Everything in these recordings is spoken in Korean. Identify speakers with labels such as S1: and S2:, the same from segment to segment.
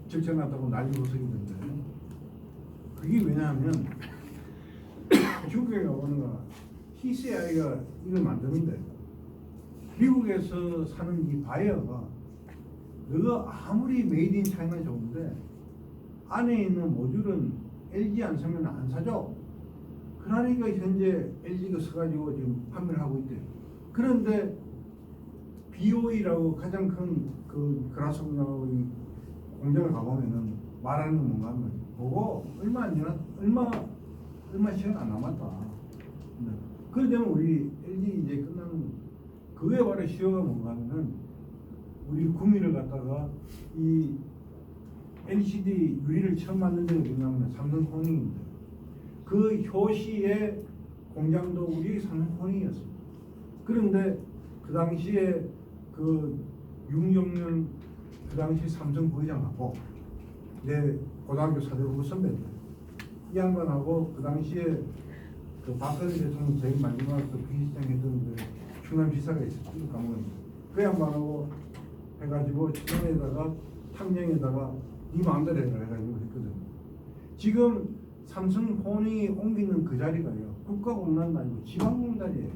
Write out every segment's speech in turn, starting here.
S1: 적절하다고 난리구석이던데 그게 왜냐하면 중국에 가보는 TCI가 이걸 만드는데 미국에서 사는 이 바이어가 너가 아무리 메이드 인 차이나 좋은데 안에 있는 모듈은 LG 안 사면 안 사죠. 그러니까 현재 LG가 서가지고 지금 판매를 하고 있대요. 그런데 BOE라고 가장 큰 그 그라스 공장을 가보면은 말하는 건 뭔가 하면 보고 얼마 시간 안 남았다. 그러면 우리 LG 이제 끝나는 그게 바로 시효가 뭔가 하면은 우리 구미를 갖다가 이 LCD 유리를 처음 만든 데가 뭐냐면 삼성코닝인데 그 효시의 공장도 우리 삼성코닝이었습니다. 그런데 그 당시에 그 윤경련 그 당시 삼성 부회장하고 내 고등학교 사대부부 선배들 이 양반하고 그 당시에 그 박근혜 대통령 제일 마지막 그 비시장 했던 그 충남 지사가 있었어요. 그 양반하고 해가지고 청년에다가 탐정에다가 네 마음대로 해라 해가지고 했거든요. 지금 삼성폰이 옮기는 그 자리가요 국가공단도 아니고 지방공단이에요.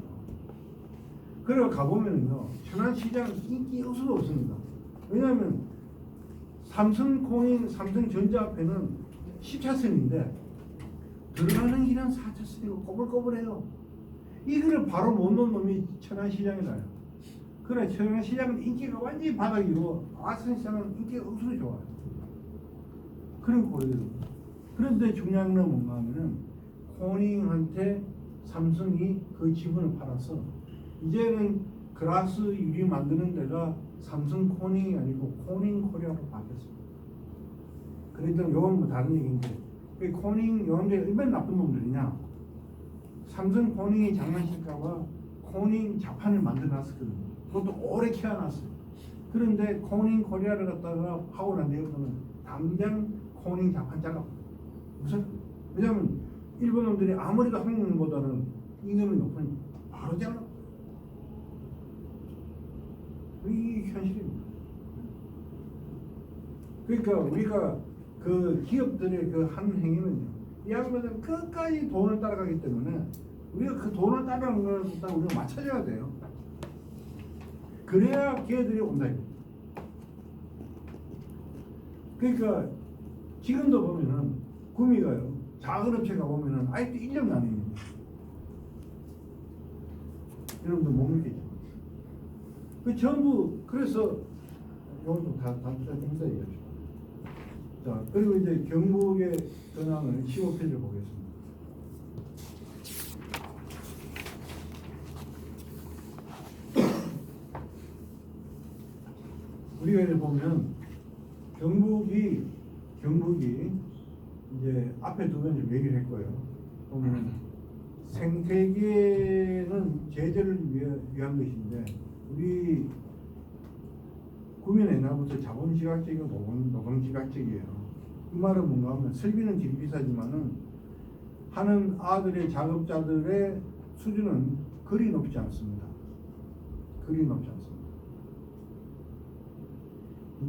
S1: 그래 가보면은요 천안시장 인기 없어도 없습니다. 왜냐하면 삼성코닝 삼성전자 앞에는 10차선인데 들어가는 길은 4차선이고 꼬불꼬불해요. 이거를 바로 못 놓은 놈이 천안시장이라요. 그래 천안시장은 인기가 완전히 바닥이고 아산시장은 인기가 없어도 좋아요. 그런 고려돼요. 그런데 중요한 건 뭔가 하면은 코닝한테 삼성이 그 지분을 팔아서 이제는 그라스 유리 만드는 데가 삼성 코닝이 아니고 코닝 코리아로 바뀌었습니다. 그랬더니 요건 뭐 다른 얘기인데 그 코닝 요런데 얼마나 나쁜 놈들이냐. 삼성 코닝이 장난칠까봐 코닝 자판을 만들어놨었거든요. 그것도 오래 키워놨어요. 그런데 코닝 코리아를 갖다가 하고 난 뒤에는 당장 코닝 자판 잘라. 무슨? 왜냐면 일본 놈들이 아무리 한국 놈보다는 임금이 높으니 바로 잘라. 이게 현실입니다. 그러니까 우리가 그 기업들의 그 한 행위는요, 이 양반들은 끝까지 돈을 따라가기 때문에 우리가 그 돈을 따라가는 걸 우리가 맞춰줘야 돼요. 그래야 걔들이 온다. 그러니까 지금도 보면은 구미가요, 작은 업체 가보면은 아직도 1년 나뉩니다. 여러분들 못 믿겠죠? 그 전부 그래서 이것도 다 이따 얘기하죠. 자 그리고 이제 경북의 전황을 15페이지를 보겠습니다. 우리가 이제 보면 경북이 이제 앞에 두 번 얘기를 했고요. 보면 생태계는 제재를 위한 것인데 우리 구민은 옛날부터 자본시각적이고 노동시각적이에요. 이 말은 뭔가 하면 설비는 되게 비싸지만은 하는 아들의 작업자들의 수준은 그리 높지 않습니다.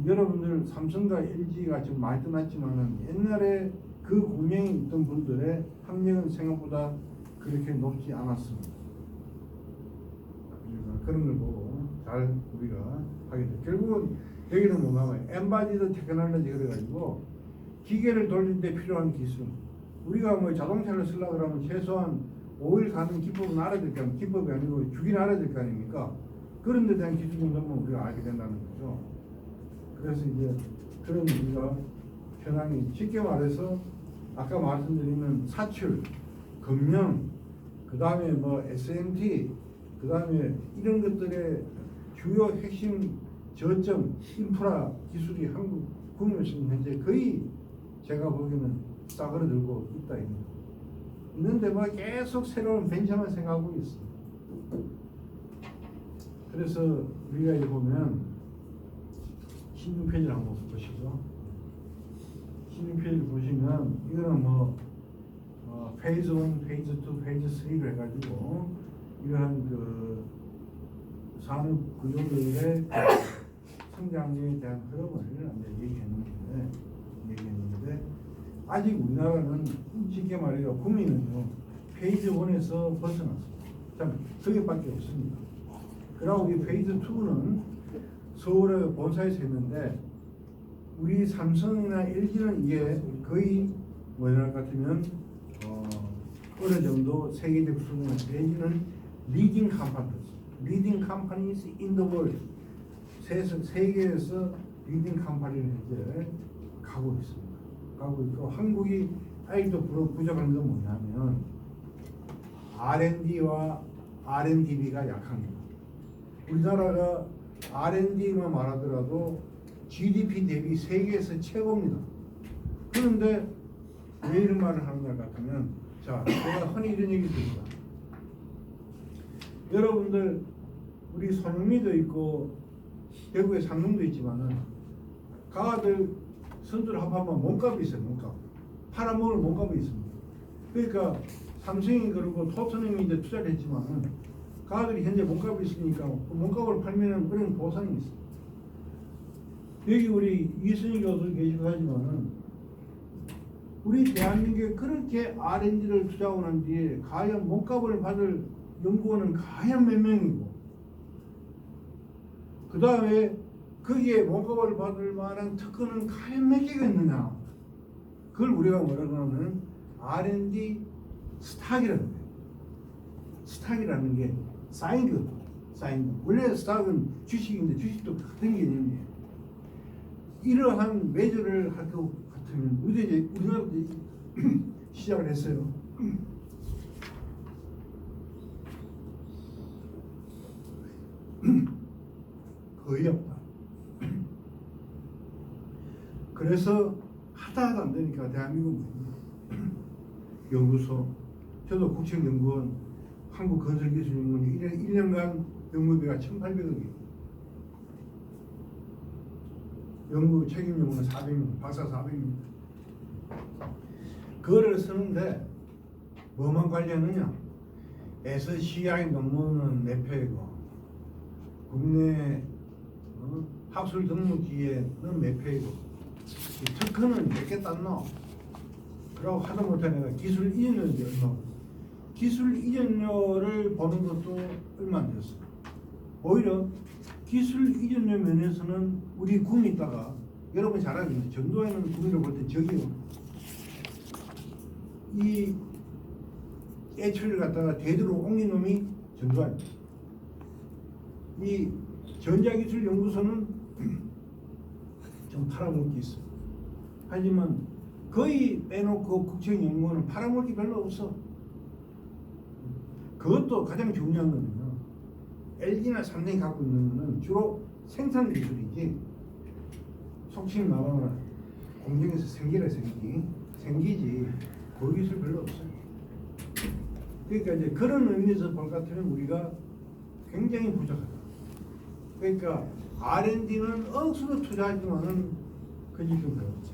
S1: 여러분들 삼성과 LG가 지금 많이 떠났지만은 옛날에 그 공명이 있던 분들의 학력은 생각보다 그렇게 높지 않았습니다. 그러니까 그런 걸 보고 잘 우리가 하게 돼. 결국은 여기는 뭔가 엠바디드 테크놀로지 그래가지고 기계를 돌릴 때 필요한 기술. 우리가 뭐 자동차를 쓰려고 그러면 최소한 오일 가는 기법은 알아야 될 거 아닙니까? 기법이 아니고 주기는 알아야 될 거 아닙니까? 그런 데 대한 기술 정도면 우리가 알게 된다는 거죠. 그래서 이제 그런 우리가 현황이 쉽게 말해서 아까 말씀드리는 사출, 금융, 그 다음에 뭐 SMT, 그 다음에 이런 것들의 주요 핵심 저점 인프라 기술이 한국 국내에서 현재 거의 제가 보기에는 싸그러들고 있다. 있는데 뭐 계속 새로운 벤처만 생각하고 있어. 그래서 우리가 이제 보면 16페이지를 한번 보시죠. 16페이지를 보시면 이거는 페이즈 1, 페이즈 2, 페이즈 3를 해가지고 이러한 그 산업 구조들의 성장에 대한 흐름을 이제 얘기했는데 아직 우리나라는 쉽게 말해서 국민은요 페이즈 1에서 벗어났습니다. 참 그게밖에 없습니다. 그리고 이 페이즈 2는 서울의 본사에서 했는데 우리 삼성이나 LG는 이게 거의 뭐랄 것 같으면 어느 정도 세계적 수준의 LG는 리딩 컴퍼니스 in the world 세계에서 리딩 컴퍼니를 이제 가고 있습니다. 가고 있고 한국이 아직도 부족한 건 뭐냐면 R&D와 R&D비가 약합니다. 우리나라가 R&D만 말하더라도 GDP 대비 세계에서 최고입니다. 그런데 왜 이런 말을 하는 것 같으면 자, 제가 흔히 이런 얘기 드립니다. 여러분들 우리 손흥민도 있고 대구에 삼성도 있지만은 가들 선두를 합하면 몸값이 있어요. 몸값 팔아먹을 몸값이 있습니다. 그러니까 삼성이 그러고 토트넘이 이제 투자를 했지만은 가들이 현재 몸값이 있으니까 그 몸값을 팔면은 그런 보상이 있어요. 여기 우리 이순희 교수 계시고 하지만은 우리 대한민국에 그렇게 R&D를 투자하고 난 뒤에 과연 몸값을 받을 연구원은 과연 몇 명이고 그 다음에 거기에 몸값을 받을 만한 특허는 과연 몇 개가 있느냐 그걸 우리가 뭐라고 하면 R&D 스탁이라는 거예요. 스탁이라는 게 쌓인 원래 스탁은 주식인데 주식도 같은 개념이에요. 이러한 매저를 할 것 같으면 우리나라도 시작을 했어요. 거의 없다. 그래서 하다 안 되니까 대한민국 연구소 저도 국책연구원 한국건설기술연구원이 1년간 연구비가 1,800억이에요. 연구 책임 연구는 400명, 박사 400명. 그거를 쓰는데 뭐만 관리하느냐? SCI 논문은 4페이고 국내 학술 등록기에는 몇 페이고 특허는 몇 개 땄노? 그러고 하다 못해 내가 기술 이전료인데 얼마? 기술 이전료를 보는 것도 얼마 안 됐어. 오히려 기술 이전료 면에서는 우리 군이 있다가 여러분 잘 알겠죠. 전도에는 군이를 볼 때 저기요. 이 애처리를 갖다가 대대로 옮긴 놈이 전도아입니다. 이 전자기술연구소는 좀 팔아먹을 게 있어. 하지만 거의 빼놓고 국책연구원은 팔아먹을 게 별로 없어. 그것도 가장 중요한 거는요. LG나 삼성이 갖고 있는 거는 주로 생산 기술이지. 속칭 말하면 공장에서 생기지. 그 기술 별로 없어요. 그러니까 이제 그런 의미에서 볼 것 같으면 우리가 굉장히 부족하다. 그러니까 R&D는 억수로 투자하지만은 그 지금 배웠지.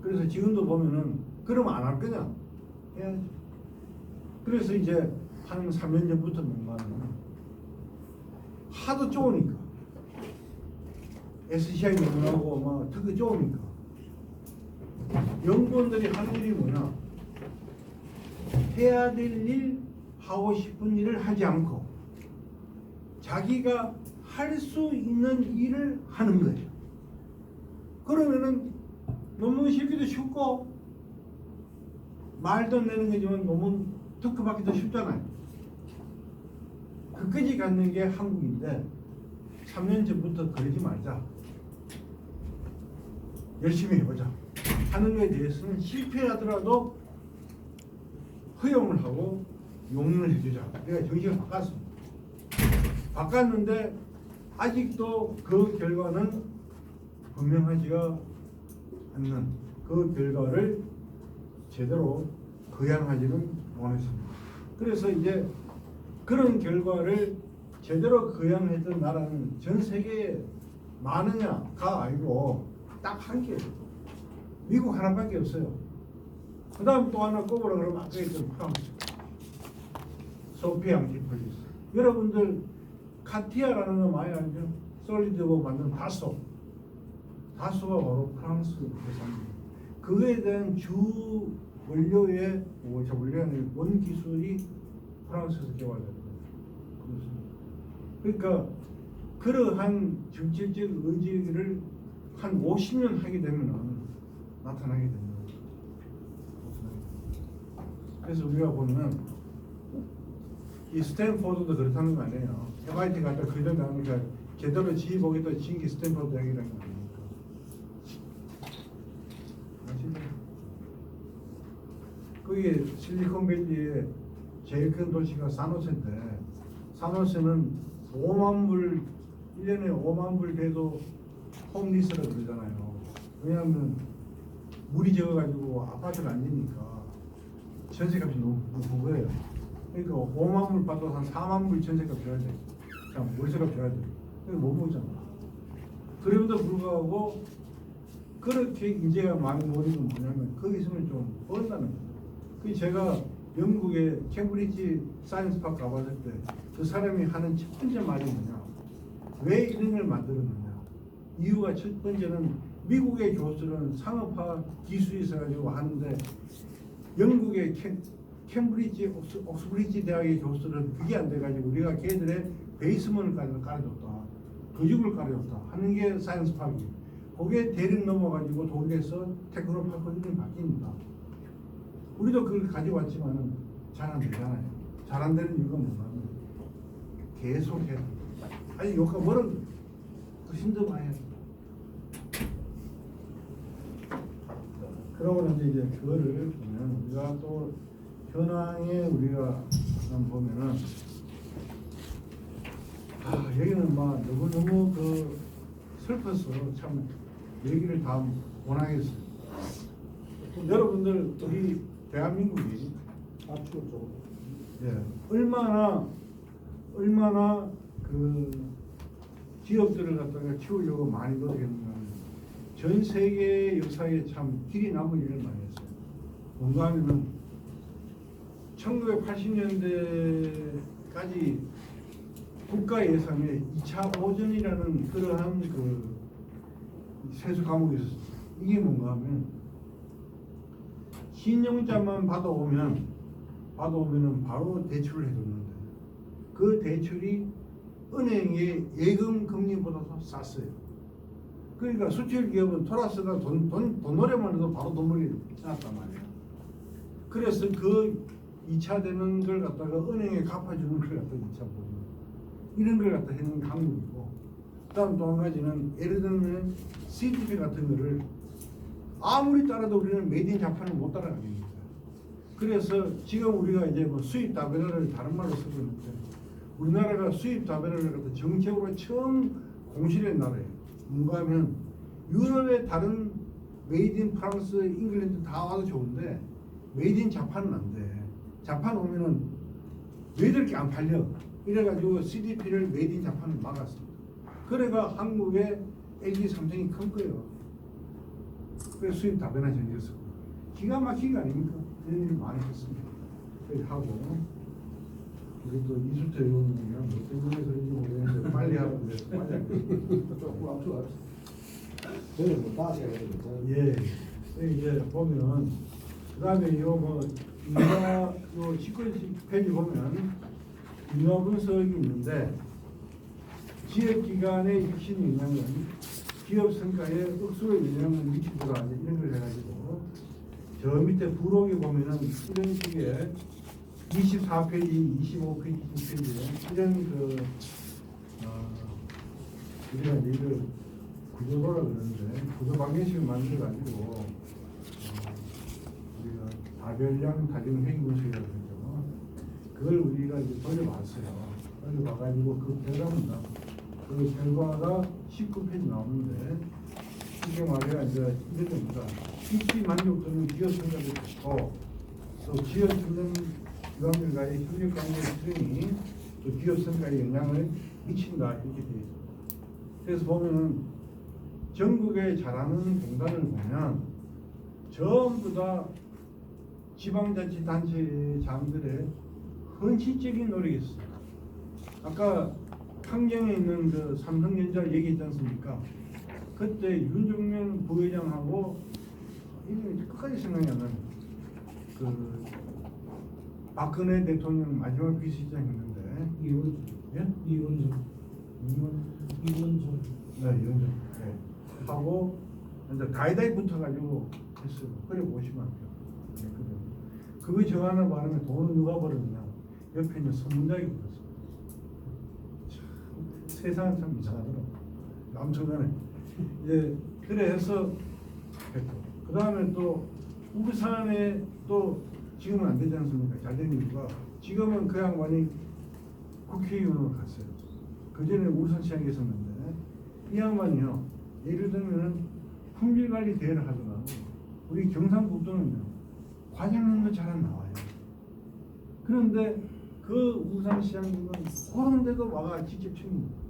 S1: 그래서 지금도 보면은 그럼 안 할 거냐? 해야지. 그래서 이제 한 3년 전부터 뭔가는 하도 좋으니까 SCI 논문하고 막 특히 좋으니까 연구원들이 하는 일이 뭐냐? 해야 될 일, 하고 싶은 일을 하지 않고 자기가 할 수 있는 일을 하는 거예요. 그러면은 논문 실기도 쉽고 말도 안 되는 거지만 논문 특허 받기도 쉽잖아요. 그까지 갖는 게 한국인데 3년 전부터 그러지 말자. 열심히 해보자. 하는 것에 대해서는 실패하더라도 허용을 하고 용인을 해주자. 내가 정신을 바꿨습니다. 바꿨는데 아직도 그 결과는 분명하지가 않는 그 결과를 제대로 거양하지는 못했습니다. 그래서 이제 그런 결과를 제대로 거양했던 나라는 전 세계에 많으냐가 아니고 딱 한 개. 미국 하나밖에 없어요. 그 다음 또 하나 꼽으라 그러면 아까 했던 프랑스. 소피아 안티폴리스. 여러분들 카티아라는 거 많이 알죠? 솔리드로 만든 다소가 바로 프랑스 회사입니다. 그거에 대한 주 원료의 원 기술이 프랑스에서 개발됐다. 그러니까 그러한 정치적 의지를 한 50년 하게 되면 나타나게 됩니다. 그래서 우리가 보면 이 스탠포드도 그렇다는 거 아니에요. MIT 갔다 그전 나오니까 제대로 지휘보겠다 지은 게 스탠포드 대학이라는 거 아닙니까? 아시죠? 그게 실리콘밸리의 제일 큰 도시가 산호세인데, 산호세는 5만 불 1년에 5만 불 돼도 홈리스라 그러잖아요. 왜냐하면 물이 적어가지고 아파트가 안 되니까 전세값이 너무 높은 거예요. 그러니까 5만 불 받아도 한 4만 불 전세값 줘야 돼. 그냥 월세값 줘야 돼. 그래서 못 먹잖아. 그럼에도 불구하고 그렇게 인재가 많이 모이는 건 뭐냐면 거기 있으면 좀 번다는 거예요. 그 제가 영국의 캠브리지 사이언스 파크 가봤을 때 그 사람이 하는 첫 번째 말이 뭐냐, 왜 이런 걸 만들었느냐. 이유가 첫 번째는 미국의 교수들은 상업화 기술이 있어가지고 하는데 영국의 캠브리지 옥스브리지 대학의 교수들은 그게 안 돼가지고 우리가 걔들의 베이스먼을 깔아줬다, 거죽을 깔아줬다 하는 게 사이언스 파크. 거기에 대륙 넘어가지고 독일에서 테크노파크 이름이 바뀝니다. 우리도 그걸 가져왔지만은 잘 안 되잖아요. 잘 안 되는 이유가 뭐냐면 계속 해야 돼. 아니 요까 뭐는 더 힘들어야 돼. 그러고 이제 그거를 보면 우리가 또 현황에 우리가 보면은 여기는 막 너무 그 슬퍼서 참 얘기를 다 못하겠어요. 여러분들 우리 대한민국이 얼마나 그 기업들을 갖다가 키우려고 많이 노력했는가. 전 세계 역사에 참 길이 남은 일을 많이 했어요. 뭔가 하면은 1980년대까지 국가 예산에 2차 오전이라는 그러한 그 세수 과목이 있었어요. 이게 뭔가 하면 신용자만 받아오면은 바로 대출을 해줬는데 그 대출이 은행의 예금 금리보다도 쌌어요. 그러니까 수출 기업은 돌아서다 돈 노래만 해도 바로 돈벌이 해놨단 말이에요. 그래서 그 2차 되는 걸 갖다가 은행에 갚아주는 걸 갖다가 2차 보는 이런 걸 갖다 해놓은 게 한국이고, 그다음 또 한 가지는 예를 들면 CDP 같은 거를 아무리 따라도 우리는 메이드인 자판을 못 따라가겠어요. 그래서 지금 우리가 이제 뭐 수입 다변화를 다른 말로 쓰고 있는데 우리나라가 수입 다변화를 갖다 정책으로 처음 공시한 나라예요. 뭔가 하면 유럽의 다른 메이드인 프랑스, 잉글랜드 다 와도 좋은데 메이드인 자판은 안 돼. 자판 오면은 왜들 게 안 팔려? 이래가지고 CDP를 메이드인 자판을 막았습니다. 그래가 한국의 LG 삼성이 큰 거예요. 그래서 수입 다변화 전이었어. 기가 막힌 거 아닙니까? 이런 일을 많이 했습니다. 그래서 하고 우리 또 이수태 의원님이랑 뭐 때문에 그런지 모르겠는데 빨리 하라고 그래서 빨리 하고
S2: 조금 앞으로 갑시다. 저는 뭐 다시 해야 되겠죠.
S1: 예. 이제 보면 그다음에 요뭐 인가 요 19페이지 보면 인가 분석이 있는데 지역 기관의 혁신 영향은 기업 성과에 억수로 영향을 미치더라 이런 걸 해가지고 저 밑에 부록에 보면은 이런 식의 24페이지, 25페이지, 26페이지에 이런 그 우리가 이걸 구조도라 그러는데 구조 방정식을 만들어가지고 우리가 다별량 다중 회귀 분석이라고 그러죠. 그걸 우리가 이제 돌려봤어요. 돌려봐가지고 그 결과입니다. 그 결과가 19페이지 나오는데 이게 말이야 이제 이런 겁니다. 입지 만족도는 기업 성장이 좋고 또 지역 경쟁 기관들과의 협력 관계 수준이 또 기업 성과에 영향을 미친다 이렇게 되어 있습니다. 그래서 보면은 전국에 자라는 공단을 보면 전부 다 지방자치단체장들의 헌신적인 노력이 있어요. 아까 창경에 있는 그 삼성전자 얘기했지 않습니까? 그때 윤종명 부회장하고 이름이 끝까지 생각이 안 나는 그 박근혜 대통령 마지막 비서실장이었는데
S2: 이원준.
S1: 예?
S2: 이원준.
S1: 네, 이원준. 네. 하고 이제 가이다이 붙어가지고 했어요. 그래 보시면 돼요. 네, 그래요. 그거 정하는 바람에 돈을 누가 벌었냐? 옆에 있는 선문장이 벌었어. 참 세상은 참 이상하더라고. 남천간에 이제 그래 해서 했고 그 다음에 또 울산에 또 지금은 안 되지 않습니까? 잘 된 이유가 지금은 그 양반이 국회의원으로 갔어요. 그 전에 울산시장에 있었는데 이 양반이요. 예를 들면은 품질관리 대회를 하더라도 우리 경상북도는요 과장님도 잘 안 나와요. 그런데 그 울산시장님은 그런 데도 와가 직접 책임입니다.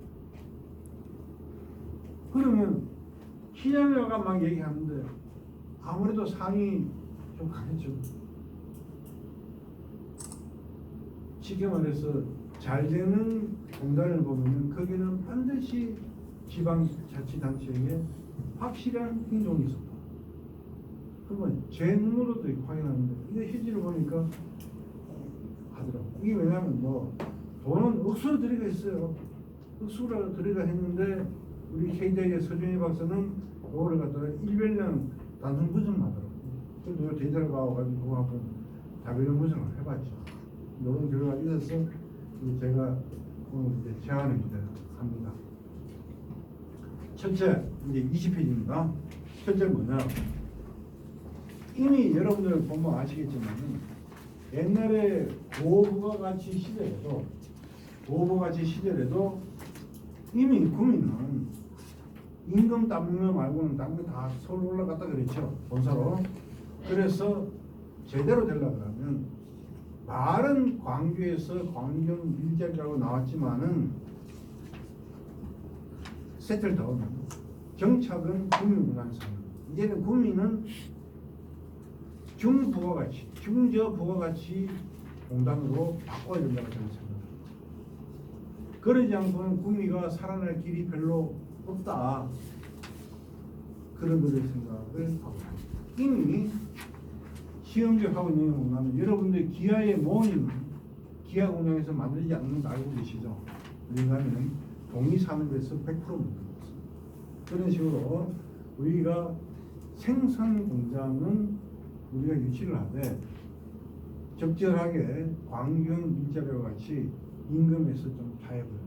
S1: 그러면 시장에가 막 얘기하는데 아무래도 상이 좀 가겠죠. 쉽게 말해서 잘 되는 공단을 보면 거기는 반드시 지방자치단체에 확실한 행동이 있었다. 그러면 제 눈으로도 확인하는데 이게 실제로 보니까 하더라고. 이게 왜냐하면 뭐 돈은 억수로 들어가 있어요. 억수로 들어가 했는데 우리 KDI의 서준희 박사는 그거를 갖다가 일별량 단순 분석하더라고. 그래서 데이터를 봐가지고 그거 한번 자별형 분석을 해봤죠. 이런 결과가 있어서 제가 오늘 이제 제안을 합니다. 첫째, 이제 20페이지입니다. 첫째 뭐냐? 이미 여러분들 보면 아시겠지만 옛날에 고부가가치 시절에도 이미 구민은 임금 딴거 말고는 딴 거 다 서울 올라갔다 그랬죠. 본사로. 그래서 제대로 되려고 하면 말은 광주에서 광경 일자리라고 나왔지만은 세틀다운 정착은 구민문화상. 이제는 구민은 중부가가치, 중저부가가치 공단으로 바꿔야 된다고 저는 생각합니다. 그러지 않고는 구미가 살아날 길이 별로 없다. 그런 거를 생각을 하고 있습니다. 이미 시험적하고 있는 게 뭐냐면 여러분들 기아의 모임, 기아 공장에서 만들지 않는 거 알고 계시죠? 왜냐하면 동의산업에서 100% 만들었습니다. 그런 식으로 우리가 생산 공장은 우리가 유치를 하되 적절하게 광경 일자리와 같이 임금에서 좀 타협을 해야 돼.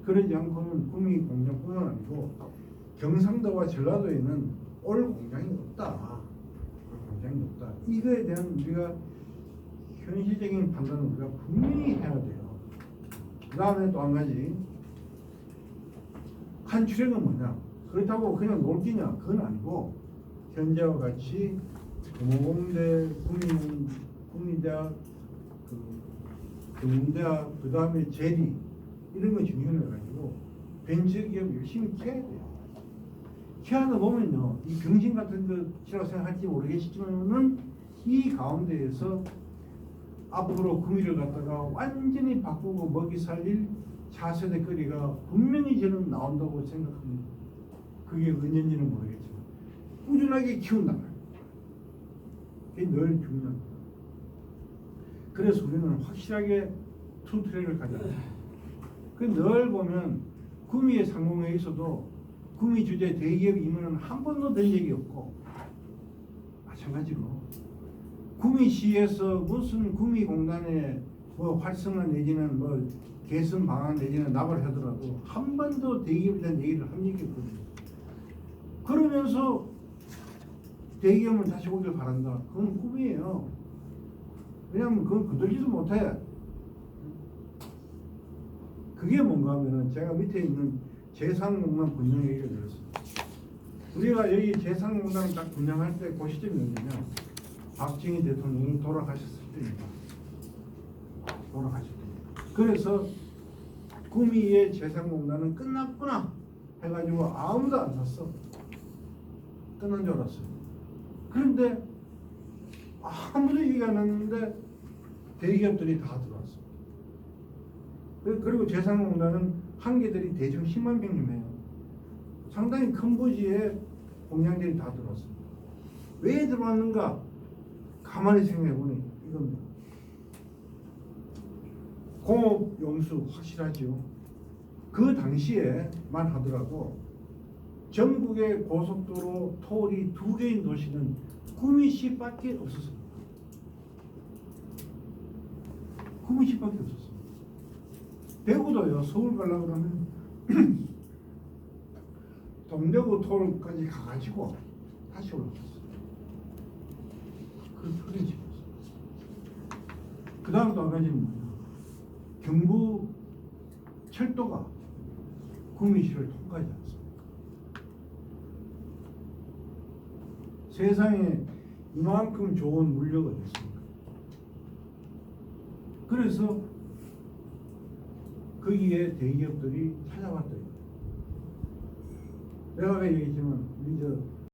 S1: 그러지 않고는 구미 공장뿐만 아니고 경상도와 전라도에는 올 공장이 없다. 공장이 없다. 이거에 대한 우리가 현실적인 판단을 우리가 분명히 해야 돼요. 그 다음에 또 한 가지 한출액은 뭐냐? 그렇다고 그냥 놀기냐? 그건 아니고 현재와 같이 금호공대, 국민대학, 경문대학, 그 다음에 제리 이런 거 중요해가지고 벤처기업 열심히 키워야 돼요. 키워서 보면요, 이 병신 같은 것이라고 생각할지 모르겠지만은 이 가운데에서 앞으로 구미를 갖다가 완전히 바꾸고 먹이 살릴 차세대 거리가 분명히 저는 나온다고 생각합니다. 그게 언젠지는 모르겠지만 꾸준하게 키운단 말이에요. 그게 늘 중요합니다. 그래서 우리는 확실하게 투트랙을 가져야 돼요. 늘 보면 구미의 상공회에 있어도 구미 주재 대기업 임원은 한 번도 된 적이 없고 마찬가지로 구미시에서 무슨 구미공단에 뭐 활성화 내지는 뭐 개선 방안 내지는 납을 하더라도 한 번도 대기업에 대한 얘기를 한 적이 없거든요. 그러면서 대기업은 다시 오길 바란다. 그건 꿈이에요. 왜냐하면 그건 거들지도 못해. 그게 뭔가 하면은 제가 밑에 있는 재상공단 분양 얘기를 들었어요. 우리가 여기 재상공단을 딱 분양할 때 그 시점이 언제냐? 박정희 대통령이 돌아가셨을 때입니다. 돌아가셨을 때. 그래서 구미의 재상공단은 끝났구나 해가지고 아무도 안 샀어. 끝난 줄 알았어요. 그런데 아무도 얘기 안 했는데 대기업들이 다 들어왔어. 그리고 재산공단은 한계들이 대충 10만 평쯤 해요. 상당히 큰 부지에 공장들이 다 들어왔습니다. 왜 들어왔는가? 가만히 생각해보니 이겁니다. 공업 용수 확실하죠. 그 당시에만 하더라도 전국의 고속도로 토리 2개인 도시는 구미시밖에 없었습니다. 구미시밖에 없었습니다. 대구도요. 서울 가려고 그러면 동대구 톨까지 가가지고 다시 올라왔어요. 그런 식이었어요. 그 다음 또 한 가지는 뭐냐? 경부 철도가 구미시를 통과하지 않습니다. 세상에 이만큼 좋은 물류가 됐습니다. 그래서 거기에 대기업들이 찾아왔다. 내가 아까 얘기했지만